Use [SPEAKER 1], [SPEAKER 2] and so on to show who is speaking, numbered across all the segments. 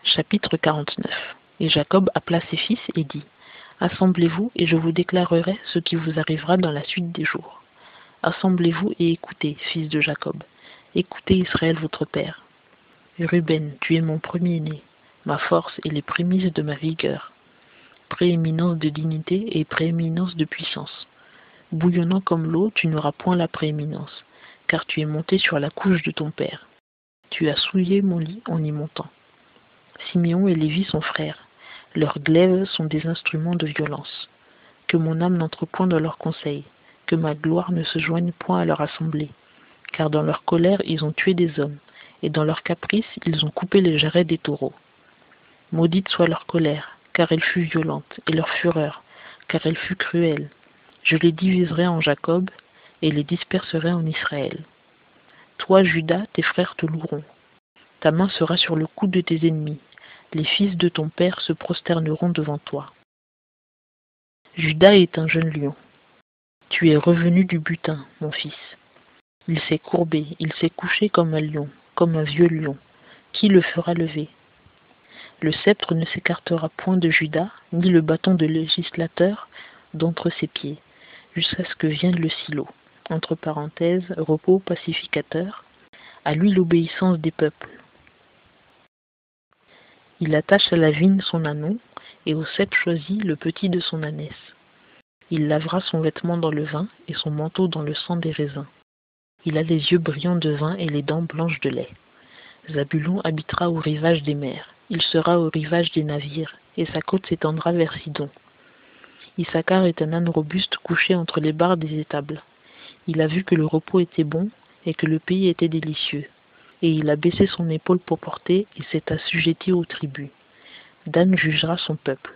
[SPEAKER 1] Chapitre 49. Et Jacob appela ses fils et dit: Assemblez-vous, et je vous déclarerai ce qui vous arrivera dans la suite des jours. Assemblez-vous et écoutez, fils de Jacob. Écoutez Israël votre père. Ruben, tu es mon premier-né, ma force et les prémices de ma vigueur. Prééminence de dignité et prééminence de puissance. Bouillonnant comme l'eau, tu n'auras point la prééminence, car tu es monté sur la couche de ton père. Tu as souillé mon lit en y montant. Siméon et Lévi sont frères. Leurs glaives sont des instruments de violence. Que mon âme n'entre point dans leurs conseils, que ma gloire ne se joigne point à leur assemblée. Car dans leur colère, ils ont tué des hommes, et dans leur caprice, ils ont coupé les jarrets des taureaux. Maudite soit leur colère, car elle fut violente, et leur fureur, car elle fut cruelle. Je les diviserai en Jacob, et les disperserai en Israël. Toi, Juda, tes frères te loueront. Ta main sera sur le cou de tes ennemis. Les fils de ton père se prosterneront devant toi. Juda est un jeune lion. Tu es revenu du butin, mon fils. Il s'est courbé, il s'est couché comme un lion, comme un vieux lion. Qui le fera lever? Le sceptre ne s'écartera point de Juda, ni le bâton de législateur d'entre ses pieds, jusqu'à ce que vienne le silo. Entre parenthèses, repos pacificateur. À lui l'obéissance des peuples. Il attache à la vigne son ânon, et au cep choisi le petit de son ânesse. Il lavera son vêtement dans le vin, et son manteau dans le sang des raisins. Il a les yeux brillants de vin et les dents blanches de lait. Zabulon habitera au rivage des mers. Il sera au rivage des navires, et sa côte s'étendra vers Sidon. Issachar est un âne robuste couché entre les barres des étables. Il a vu que le repos était bon, et que le pays était délicieux. Et il a baissé son épaule pour porter, et s'est assujetti aux tribus. Dan jugera son peuple,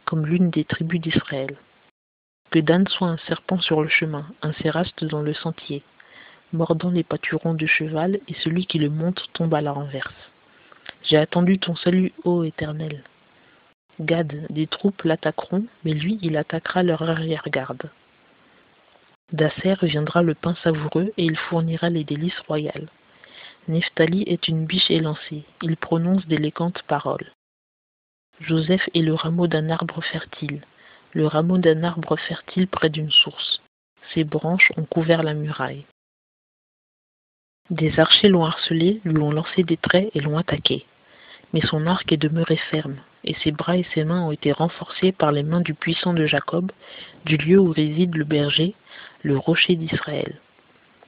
[SPEAKER 1] comme l'une des tribus d'Israël. Que Dan soit un serpent sur le chemin, un séraste dans le sentier, mordant les pâturons de cheval, et celui qui le monte tombe à la renverse. J'ai attendu ton salut, ô Éternel. Gad, des troupes l'attaqueront, mais lui, il attaquera leur arrière-garde. D'Asser viendra le pain savoureux, et il fournira les délices royales. Nephtali est une biche élancée, il prononce d'élégantes paroles. Joseph est le rameau d'un arbre fertile, le rameau d'un arbre fertile près d'une source. Ses branches ont couvert la muraille. Des archers l'ont harcelé, lui ont lancé des traits et l'ont attaqué. Mais son arc est demeuré ferme, et ses bras et ses mains ont été renforcés par les mains du puissant de Jacob, du lieu où réside le berger, le rocher d'Israël.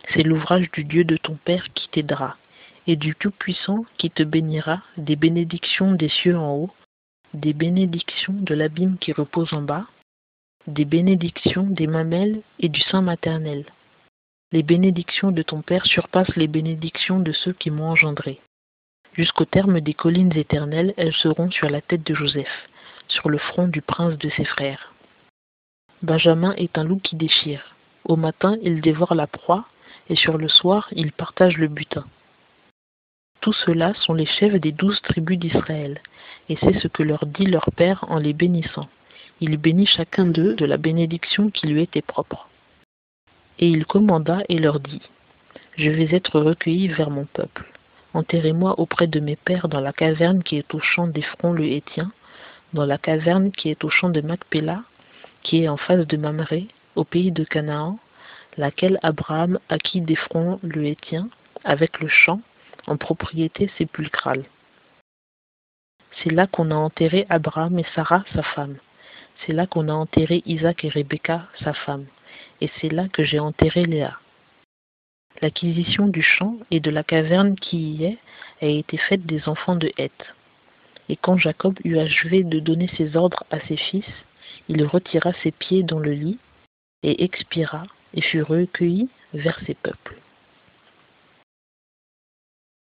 [SPEAKER 1] C'est l'ouvrage du Dieu de ton père qui t'aidera, et du Tout-Puissant qui te bénira, des bénédictions des cieux en haut, des bénédictions de l'abîme qui repose en bas, des bénédictions des mamelles et du sein maternel. Les bénédictions de ton père surpassent les bénédictions de ceux qui m'ont engendré. Jusqu'au terme des collines éternelles, elles seront sur la tête de Joseph, sur le front du prince de ses frères. Benjamin est un loup qui déchire. Au matin, il dévore la proie, et sur le soir, il partage le butin. Tous ceux-là sont les chefs des 12 tribus d'Israël, et c'est ce que leur dit leur père en les bénissant. Il bénit chacun d'eux de la bénédiction qui lui était propre. Et il commanda et leur dit: Je vais être recueilli vers mon peuple. Enterrez-moi auprès de mes pères dans la caverne qui est au champ d'Ephron le Hétien, dans la caverne qui est au champ de Macpéla, qui est en face de Mamré, au pays de Canaan, laquelle Abraham acquit d'Ephron le Hétien, avec le champ, en propriété sépulcrale. C'est là qu'on a enterré Abraham et Sarah, sa femme. C'est là qu'on a enterré Isaac et Rebecca, sa femme. Et c'est là que j'ai enterré Léa. L'acquisition du champ et de la caverne qui y est a été faite des enfants de Heth. Et quand Jacob eut achevé de donner ses ordres à ses fils, il retira ses pieds dans le lit, et expira, et fut recueilli vers ses peuples.